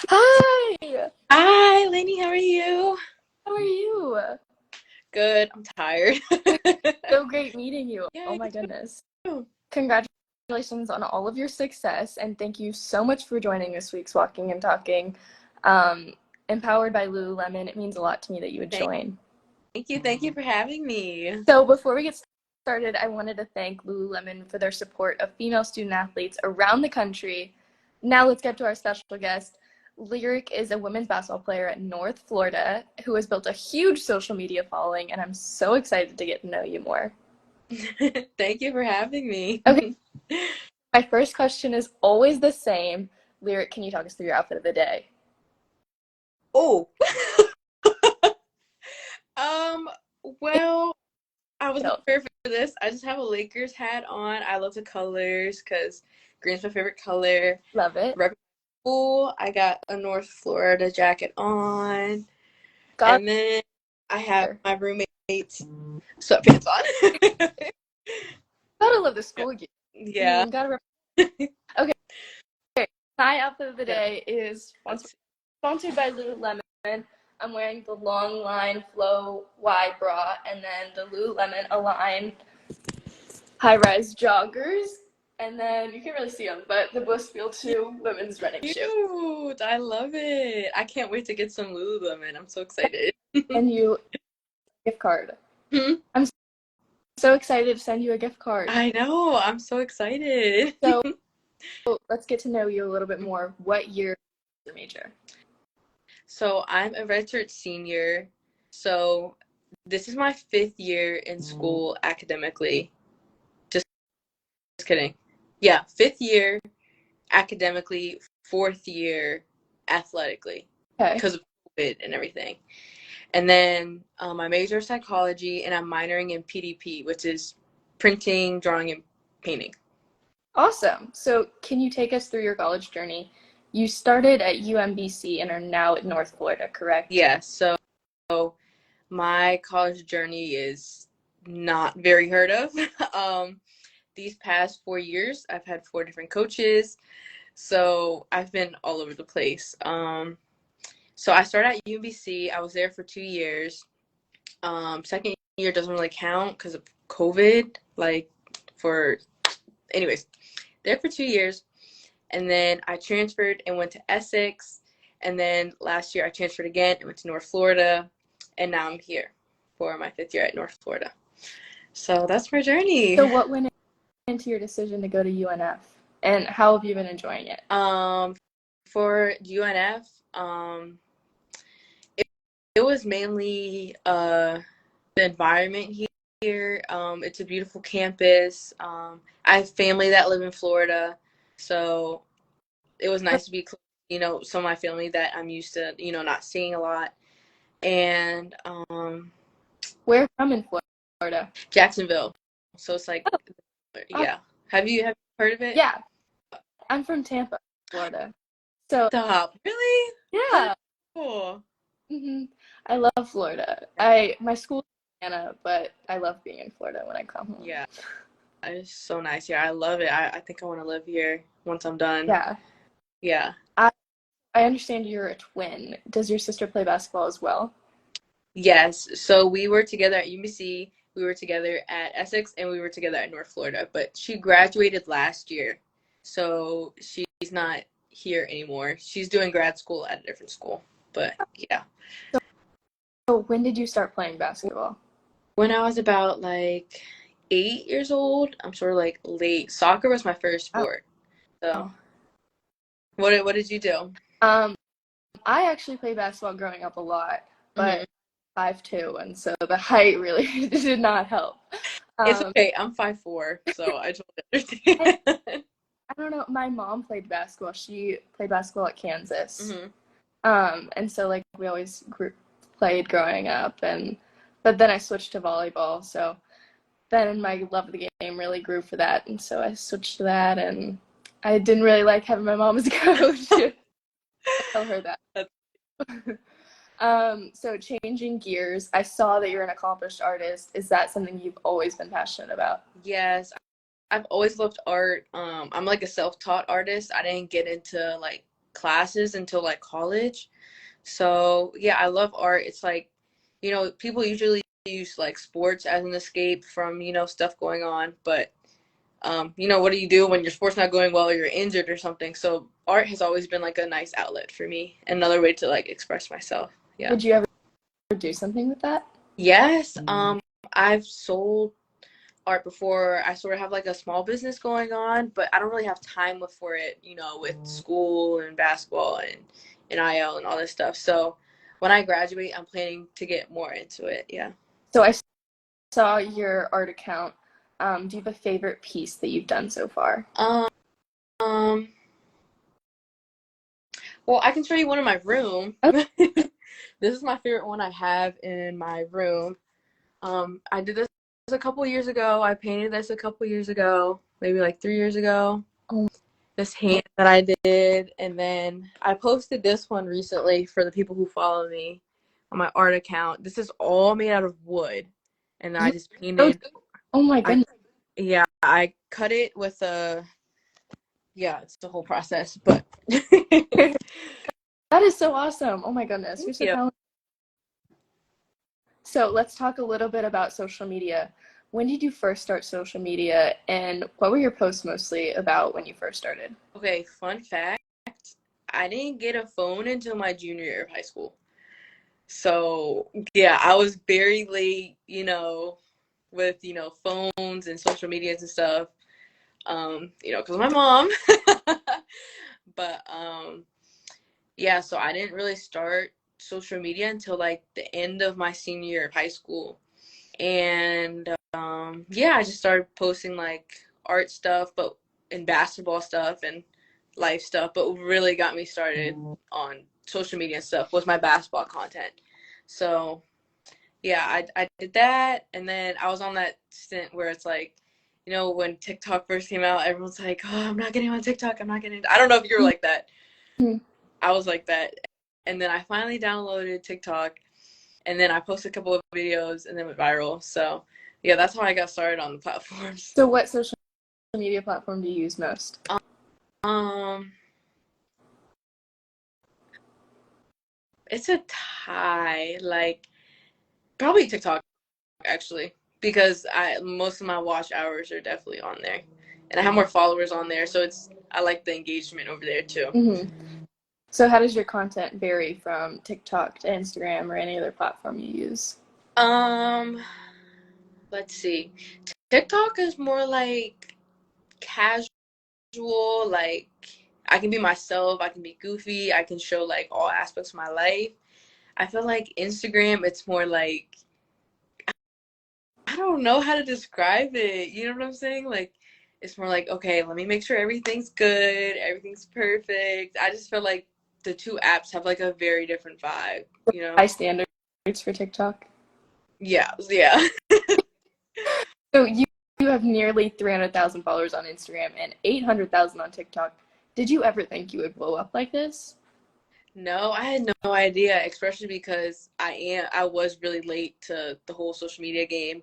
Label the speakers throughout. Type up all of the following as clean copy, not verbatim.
Speaker 1: Hi!
Speaker 2: Hi, Laney, how are you?
Speaker 1: How are you?
Speaker 2: Good. I'm tired.
Speaker 1: So great meeting you.
Speaker 2: Yeah,
Speaker 1: Oh
Speaker 2: you
Speaker 1: my goodness.
Speaker 2: too.
Speaker 1: Congratulations on all of your success, and thank you so much for joining this week's Walking and Talking. Um, Empowered by Lululemon, it means a lot to me that you would
Speaker 2: Thank,
Speaker 1: join.
Speaker 2: thank you for having me.
Speaker 1: So before we get started, I wanted to thank Lululemon for their support of female student athletes around the country. Now let's get to our special guest. Lyric is a women's basketball player at North Florida who has built a huge social media following, and I'm so excited to get to know you more.
Speaker 2: Thank you for having me.
Speaker 1: Okay, my first question is always the same. Lyric, can you talk us through your outfit of the day?
Speaker 2: Oh, um, well, I wasn't prepared for this. I just have a Lakers hat on. I love the colors because green's my favorite color.
Speaker 1: Love it.
Speaker 2: Rep school, I got a North Florida jacket on,
Speaker 1: Got
Speaker 2: and then I have
Speaker 1: her.
Speaker 2: my roommate's sweatpants on.
Speaker 1: Gotta love the school gear. I
Speaker 2: Yeah.
Speaker 1: mean, gotta. Okay, my outfit of the
Speaker 2: Let's
Speaker 1: day is
Speaker 2: let's
Speaker 1: sponsored by Lululemon. I'm wearing the long line flow wide bra and then the Lululemon Align high rise joggers. And then you can't really see them, but the Bushfield 2 women's running shoe.
Speaker 2: cute. I love it. I can't wait to get some Lululemon. I'm so excited.
Speaker 1: And you gift card.
Speaker 2: Hmm?
Speaker 1: I'm so excited to send you a gift card.
Speaker 2: I know. I'm so excited.
Speaker 1: So let's get to know you a little bit more. What year is your major?
Speaker 2: So I'm a redshirt senior. So this is my 5th year in school academically. Just kidding. Yeah, 5th year academically, 4th year athletically
Speaker 1: Okay.
Speaker 2: because of COVID and everything. And then my major is psychology, and I'm minoring in PDP, which is printing, drawing, and painting.
Speaker 1: Awesome. So can you take us through your college journey? You started at UMBC and are now at North Florida, correct?
Speaker 2: Yeah, so my college journey is not very heard of. um, these past 4 years, I've had 4 different coaches, so I've been all over the place. So I started at UMBC. I was there for 2 years. Second year doesn't really count because of COVID. Like for, anyways, there for 2 years, and then I transferred and went to Essex, and then last year I transferred again and went to North Florida, and now I'm here for my 5th year at North Florida. So that's my journey.
Speaker 1: So what went into your decision to go to UNF, and how have you been enjoying it?
Speaker 2: For UNF, it, it was mainly the environment here. It's a beautiful campus. I have family that live in Florida, so it was nice to be close, some of my family that I'm used to, not seeing a lot. And
Speaker 1: Where from in Florida?
Speaker 2: Jacksonville. So it's like,
Speaker 1: Oh,
Speaker 2: yeah. Have you heard of it?
Speaker 1: yeah, I'm from Tampa, Florida. So
Speaker 2: Stop. Really? That's
Speaker 1: yeah,
Speaker 2: cool.
Speaker 1: hmm I love Florida. My school's in Atlanta, but I love being in Florida when I come home.
Speaker 2: Yeah, it's so nice here. I love it. I think I want to live here once I'm done.
Speaker 1: Yeah,
Speaker 2: Yeah.
Speaker 1: I I understand you're a twin. Does your sister play basketball as well?
Speaker 2: Yes. So we were together at UBC, we were together at Essex, and we were together at North Florida. But she graduated last year, so she's not here anymore. She's doing grad school at a different school. But yeah.
Speaker 1: So when did you start playing basketball?
Speaker 2: When I was about like 8 years old, I'm sort of like late. Soccer was my first sport. So
Speaker 1: Oh.
Speaker 2: what did you do?
Speaker 1: Um, I actually played basketball growing up a lot,
Speaker 2: Hmm.
Speaker 1: but 5'2", and so the height really did not help.
Speaker 2: It's
Speaker 1: Um,
Speaker 2: okay. I'm 5'4", so I totally
Speaker 1: I,
Speaker 2: understand.
Speaker 1: I don't know. My mom played basketball. She played basketball at Kansas.
Speaker 2: Hmm.
Speaker 1: And so like we always played growing up, and but then I switched to volleyball. So then my love of the game really grew for that, and so I switched to that. And I didn't really like having my mom as a coach. I tell her that.
Speaker 2: That's,
Speaker 1: So changing gears, I saw that you're an accomplished artist. Is that something you've always been passionate about?
Speaker 2: yes, I've always loved art. I'm like a self-taught artist. I didn't get into like classes until like college. So yeah, I love art. It's like, people usually use like sports as an escape from, stuff going on. But, what do you do when your sport's not going well or you're injured or something? So art has always been like a nice outlet for me, another way to like express myself. Yeah.
Speaker 1: Would you ever do something with that?
Speaker 2: Yes. I've sold art before. I sort of have like a small business going on, but I don't really have time for it, with school and basketball and NIL and all this stuff. So when I graduate, I'm planning to get more into it. Yeah.
Speaker 1: So I saw your art account. Do you have a favorite piece that you've done so far?
Speaker 2: Um, well, I can show you one in my room.
Speaker 1: Oh,
Speaker 2: This is my favorite one I have in my room. I did this a couple years ago. I painted this a couple years ago, maybe like 3 years ago.
Speaker 1: oh,
Speaker 2: This hand that I did, and then I posted this one recently for the people who follow me on my art account. This is all made out of wood, and then I just
Speaker 1: oh,
Speaker 2: painted.
Speaker 1: oh my
Speaker 2: I
Speaker 1: goodness.
Speaker 2: Yeah, I cut it with a yeah, it's the whole process, but
Speaker 1: That is so awesome. Oh my goodness. You're so
Speaker 2: yeah.
Speaker 1: talented. So let's talk a little bit about social media. When did you first start social media, and what were your posts mostly about when you first started?
Speaker 2: Okay, fun fact. I didn't get a phone until my junior year of high school. So, yeah, I was very late, with, phones and social medias and stuff. Because of my mom. But yeah, so I didn't really start social media until like the end of my senior year of high school. And yeah, I just started posting like art stuff, but and basketball stuff and life stuff. But what really got me started on social media and stuff was my basketball content. So yeah, I did that, and then I was on that stint where it's like, when TikTok first came out, everyone's like, "Oh, I'm not getting on TikTok. I'm not getting." I don't know if you were like that.
Speaker 1: Mhm.
Speaker 2: I was like that, and then I finally downloaded TikTok, and then I posted a couple of videos, and then went viral. So yeah, that's how I got started on the platforms.
Speaker 1: So what social media platform do you use most?
Speaker 2: Um, it's a tie. Like probably TikTok actually, because I most of my watch hours are definitely on there, and I have more followers on there, so I like the engagement over there too.
Speaker 1: Mm-hmm. So how does your content vary from TikTok to Instagram or any other platform you use?
Speaker 2: Um, let's see. TikTok is more like casual, like I can be myself, I can be goofy, I can show like all aspects of my life. I feel like Instagram, it's more like I don't know how to describe it. You know what I'm saying? Like it's more like, okay, let me make sure everything's good, everything's perfect. I just feel like the two apps have like a very different vibe, you know?
Speaker 1: High standards for TikTok.
Speaker 2: Yeah, yeah.
Speaker 1: So you have nearly 300,000 followers on Instagram and 800,000 on TikTok. Did you ever think you would blow up like this?
Speaker 2: No, I had no idea, especially because I was really late to the whole social media game.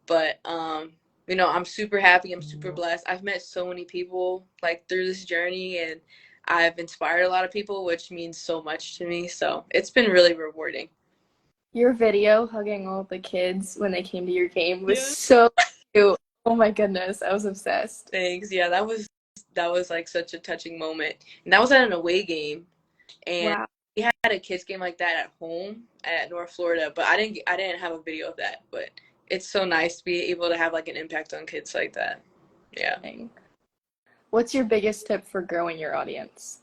Speaker 2: But I'm super happy, I'm super blessed. I've met so many people like through this journey, and I've inspired a lot of people, which means so much to me. So it's been really rewarding.
Speaker 1: Your video hugging all the kids when they came to your game was
Speaker 2: Yeah.
Speaker 1: so cute. Oh my goodness, I was obsessed.
Speaker 2: Thanks. Yeah, that was like such a touching moment. And that was at an away game. And
Speaker 1: Wow.
Speaker 2: we had a kids game like that at home at North Florida, but I didn't have a video of that. But it's so nice to be able to have like an impact on kids like that. Yeah.
Speaker 1: What's your biggest tip for growing your audience?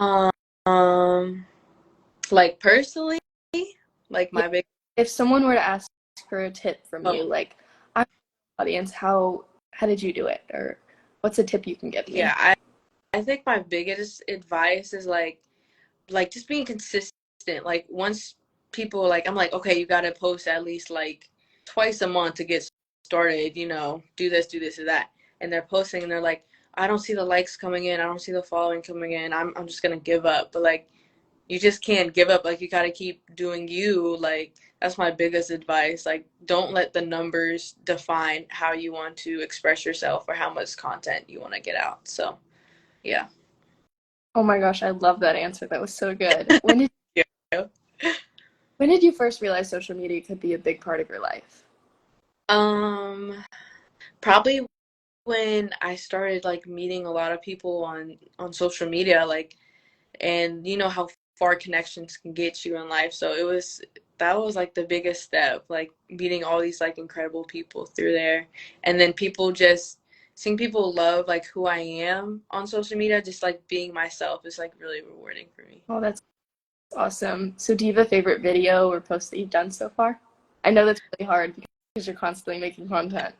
Speaker 2: Um, like personally, like
Speaker 1: Yeah,
Speaker 2: my big
Speaker 1: if someone were to ask for a tip from
Speaker 2: oh
Speaker 1: you, like, I'm audience, how did you do it? Or what's a tip you can give
Speaker 2: yeah,
Speaker 1: me?
Speaker 2: I think my biggest advice is like just being consistent. Like once people like I'm like, okay, you gotta post at least like twice a month to get started, do this or that. And they're posting and they're like, I don't see the likes coming in, I don't see the following coming in, I'm just gonna give up. But like you just can't give up. Like you gotta keep doing you. Like that's my biggest advice. Like don't let the numbers define how you want to express yourself or how much content you want to get out. So yeah.
Speaker 1: Oh my gosh, I love that answer. That was so good.
Speaker 2: Yeah.
Speaker 1: When did you first realize social media could be a big part of your life?
Speaker 2: Um, Probably when I started like meeting a lot of people on social media, like, and you know how far connections can get you in life. So that was like the biggest step, like meeting all these like incredible people through there, and then people just seeing people love like who I am on social media, just like being myself is like really rewarding for me.
Speaker 1: Oh, that's awesome. So, do you have a favorite video or post that you've done so far? I know that's really hard because you're constantly making content.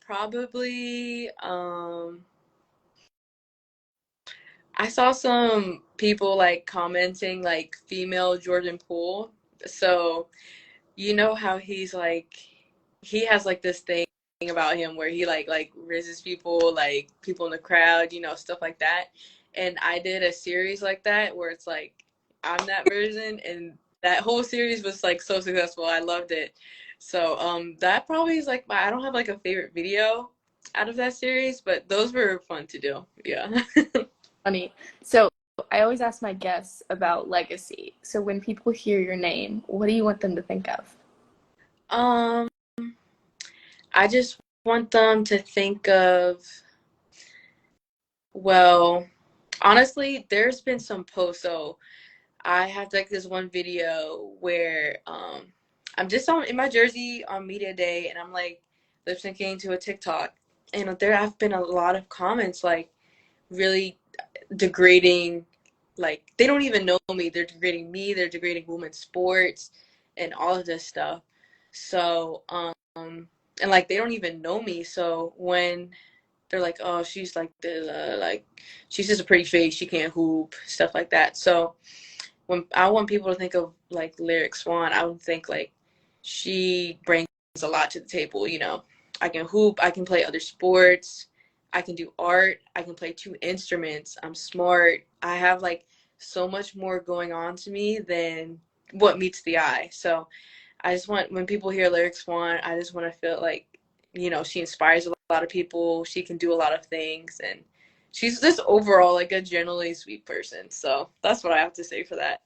Speaker 2: Probably, I saw some people like commenting like female Jordan Poole. So you know how he's like he has like this thing about him where he like raises people, like people in the crowd, you know, stuff like that. And I did a series like that where it's like I'm that version, and that whole series was like so successful. I loved it. So that probably is like I don't have like a favorite video out of that series, but those were fun to do. Yeah.
Speaker 1: Funny. So, I always ask my guests about legacy. So, when people hear your name, what do you want them to think of?
Speaker 2: um I just want them to think of, well, honestly, there's been some posts. So I have like this one video where I'm just on in my jersey on media day, and I'm like lip syncing to a TikTok, and there have been a lot of comments like really degrading, like they don't even know me. They're degrading me. They're degrading women's sports and all of this stuff. So and like they don't even know me. So when they're like, oh, she's like the like she's just a pretty face, she can't hoop, stuff like that. So when I want people to think of like Lyric Swann, I would think like she brings a lot to the table. You know, I can hoop, I can play other sports, I can do art, I can play two instruments, I'm smart, I have like so much more going on to me than what meets the eye. So I just want, when people hear Lyric Swann, I just want to feel like, you know, she inspires a lot of people. She can do a lot of things, and she's just overall like a generally sweet person. So that's what I have to say for that.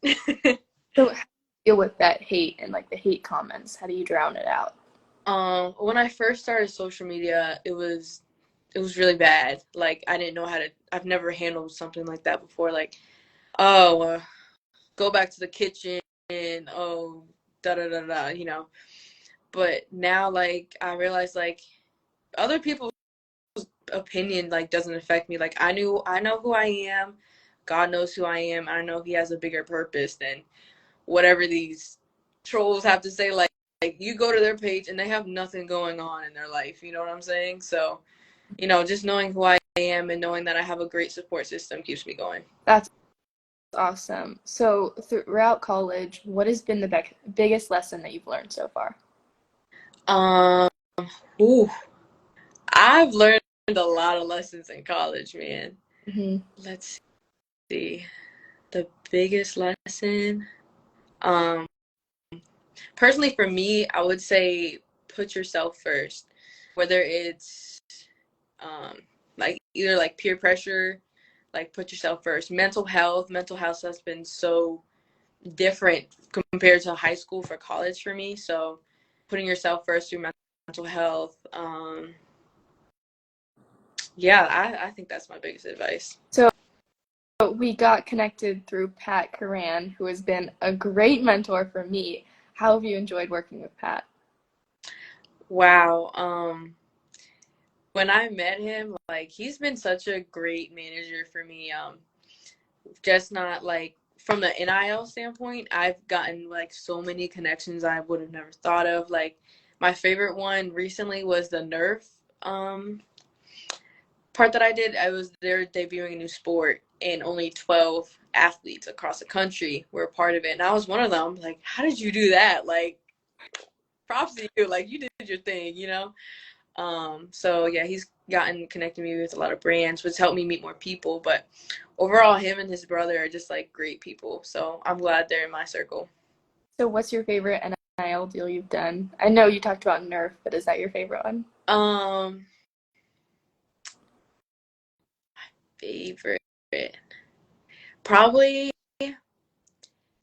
Speaker 1: So, how do you deal with that hate and like the hate comments? How do you drown it out?
Speaker 2: When I first started social media, it was really bad. Like I didn't know how to. I've never handled something like that before. Like, oh, go back to the kitchen. Oh, da da da da. You know. But now, like, I realize like other people's opinion like doesn't affect me. Like I know who I am. God knows who I am. I know He has a bigger purpose than whatever these trolls have to say. Like you go to their page and they have nothing going on in their life. You know what I'm saying? So you know, just knowing who I am and knowing that I have a great support system keeps me going.
Speaker 1: That's awesome. So, throughout college, what has been the biggest lesson that you've learned so far?
Speaker 2: Um, ooh, I've learned a lot of lessons in college, man.
Speaker 1: Hmm.
Speaker 2: Let's see. The biggest lesson. Um, Personally for me, I would say put yourself first. Whether it's um like either like peer pressure, like put yourself first. Mental health has been so different compared to high school for college for me. So putting yourself first through mental health. Yeah, I think that's my biggest advice.
Speaker 1: So, we got connected through Pat Karan, who has been a great mentor for me. How have you enjoyed working with Pat?
Speaker 2: Wow. When I met him, like he's been such a great manager for me. Just not like from the NIL standpoint, I've gotten like so many connections I would have never thought of. Like my favorite one recently was the Nerf part that I did. I was there debuting a new sport, and only 12 athletes across the country were a part of it. And I was one of them. Like, how did you do that? Like, props to you. Like, you did your thing, you know? So yeah, he's gotten connected me with a lot of brands, which helped me meet more people. But overall, him and his brother are just like great people. So I'm glad they're in my circle.
Speaker 1: So, what's your favorite NIL deal you've done? I know you talked about Nerf, but is that your favorite one?
Speaker 2: Um, Favorite. Probably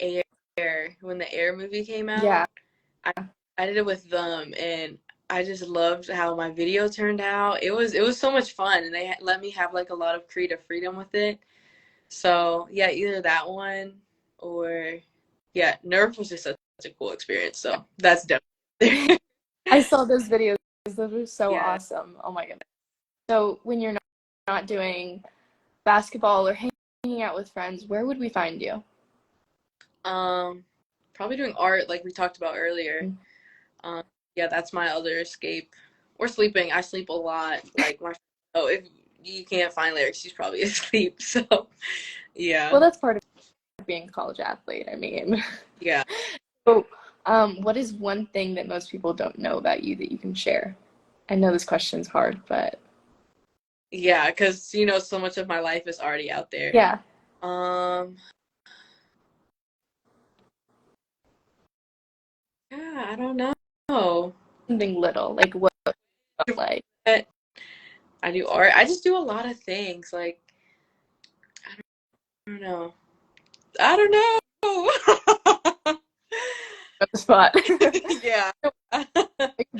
Speaker 2: Air. When the Air movie came
Speaker 1: Yeah.
Speaker 2: out, I I did it with them, and I just loved how my video turned out. It was so much fun, and they let me have like a lot of creative freedom with it. So yeah, either that one or yeah, Nerf was just such a cool experience. So that's definitely
Speaker 1: I saw those videos. Those were so
Speaker 2: yeah.
Speaker 1: awesome. Oh my goodness. So when you're not doing basketball or hanging out with friends, where would we find you?
Speaker 2: Um, Probably doing art like we talked about earlier. Um, yeah, that's my other escape. Or sleeping. I sleep a lot. Like my if you can't find lyrics, she's probably asleep. So
Speaker 1: Well,
Speaker 2: yeah,
Speaker 1: that's part of being a college athlete. I mean,
Speaker 2: yeah,
Speaker 1: so what is one thing that most people don't know about you that you can share? I know this question's hard, but
Speaker 2: yeah. Because so much of my life is already out there.
Speaker 1: yeah,
Speaker 2: Um, yeah, I don't know.
Speaker 1: something little, like what, like
Speaker 2: But I do art. I just do a lot of things. Like I don't know. I don't know.
Speaker 1: on the spot.
Speaker 2: Yeah.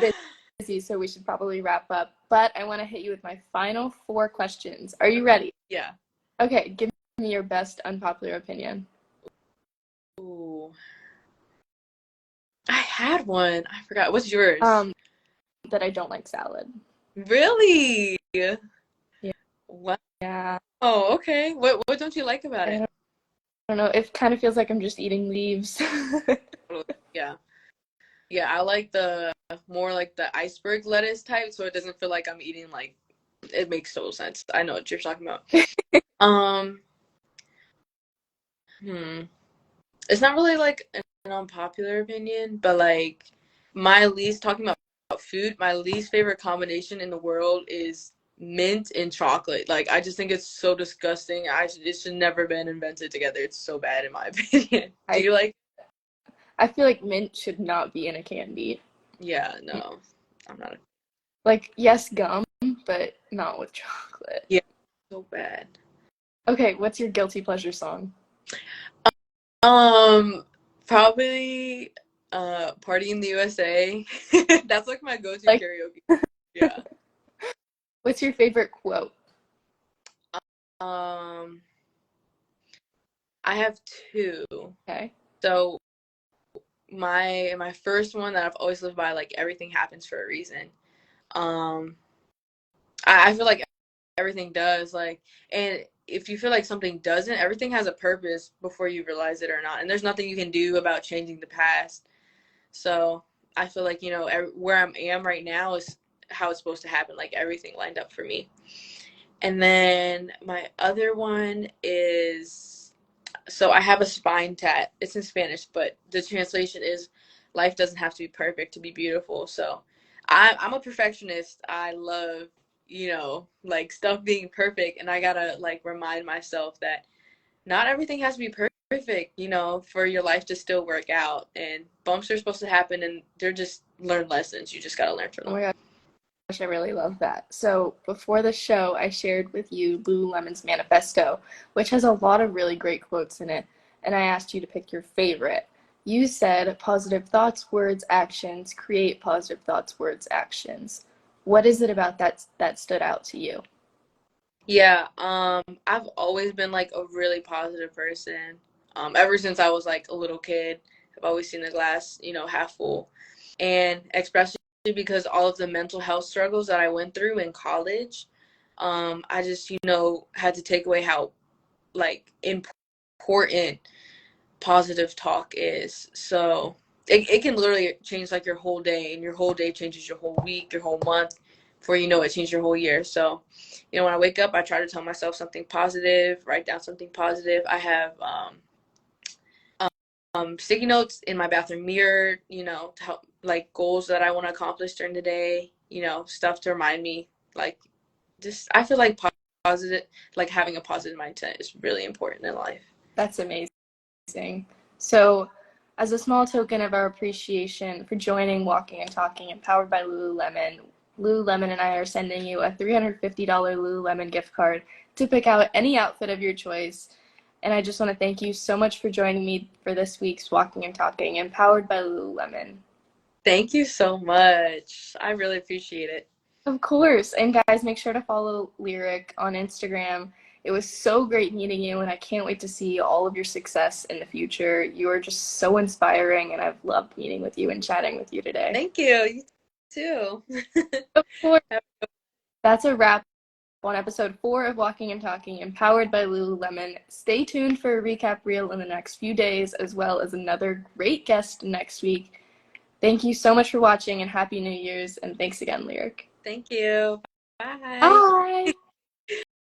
Speaker 1: We're busy, so we should probably wrap up. But I want to hit you with my final four questions. Are you ready?
Speaker 2: Yeah.
Speaker 1: Okay, give me your best unpopular opinion.
Speaker 2: Ooh. I had one. I forgot. What's yours?
Speaker 1: Um, that I don't like salad.
Speaker 2: Really?
Speaker 1: Yeah,
Speaker 2: Wow.
Speaker 1: yeah.
Speaker 2: Oh, okay. What don't you like about it?
Speaker 1: I don't know. It kind of feels like I'm just eating leaves.
Speaker 2: Yeah. Yeah, I like the more like the iceberg lettuce type, so it doesn't feel like I'm eating like it makes total sense. I know what you're talking about. Um, hmm. It's not really like an unpopular opinion, but like my least talking about food, my least favorite combination in the world is mint and chocolate. Like I just think it's so disgusting. It should never been invented together. It's so bad in my opinion. Do
Speaker 1: I
Speaker 2: you like?
Speaker 1: I feel like mint should not be in a candy.
Speaker 2: Yeah, no, I'm not.
Speaker 1: Like, yes, gum, but not with chocolate.
Speaker 2: Yeah, so bad.
Speaker 1: Okay, what's your guilty pleasure song?
Speaker 2: Um, Probably Party in the USA. That's like my go-to
Speaker 1: Like,
Speaker 2: karaoke. Yeah.
Speaker 1: what's your favorite quote?
Speaker 2: Um, I have two.
Speaker 1: Okay.
Speaker 2: So my first one that I've always lived by, like everything happens for a reason. Um, I feel like everything does, like, and if you feel like something doesn't, everything has a purpose before you realize it or not. And there's nothing you can do about changing the past. So I feel like, where I am right now is how it's supposed to happen. Like everything lined up for me. And then my other one is so I have a spine tat. It's in Spanish, but the translation is life doesn't have to be perfect to be beautiful. So I'm a perfectionist. I love, like stuff being perfect. And I gotta like remind myself that not everything has to be perfect, for your life to still work out. And bumps are supposed to happen, and they're just learned lessons. You just got to learn from
Speaker 1: Oh
Speaker 2: them.
Speaker 1: my gosh, I really love that. So before the show, I shared with you Lululemon's manifesto, which has a lot of really great quotes in it, and I asked you to pick your favorite. You said positive thoughts, words, actions, create positive thoughts, words, actions. What is it about that stood out to you?
Speaker 2: Yeah, I've always been like a really positive person. Ever since I was like a little kid, I've always seen the glass, half full. And especially because all of the mental health struggles that I went through in college, I just, had to take away how like important positive talk is. So it can literally change like your whole day, and your whole day changes your whole week, your whole month. Before you know it, changed your whole year. So, when I wake up, I try to tell myself something positive, write down something positive. I have sticky notes in my bathroom mirror, to help like goals that I want to accomplish during the day, stuff to remind me. Like, just I feel like positive, like having a positive mindset is really important in life.
Speaker 1: That's amazing. So, as a small token of our appreciation for joining Walking and Talking, empowered by Lululemon, Lululemon and I are sending you a $350 Lululemon gift card to pick out any outfit of your choice. And I just want to thank you so much for joining me for this week's Walking and Talking, empowered by Lululemon.
Speaker 2: Thank you so much. I really appreciate it.
Speaker 1: Of course. And guys, make sure to follow Lyric on Instagram. It was so great meeting you, and I can't wait to see all of your success in the future. You are just so inspiring, and I've loved meeting with you and chatting with you today.
Speaker 2: Thank you. You too.
Speaker 1: Of course. That's a wrap on episode 4 of Walking and Talking, empowered by Lululemon. Stay tuned for a recap reel in the next few days, as well as another great guest next week. Thank you so much for watching, and Happy New Year's, and thanks again, Lyric.
Speaker 2: Thank you. Bye.
Speaker 1: Bye!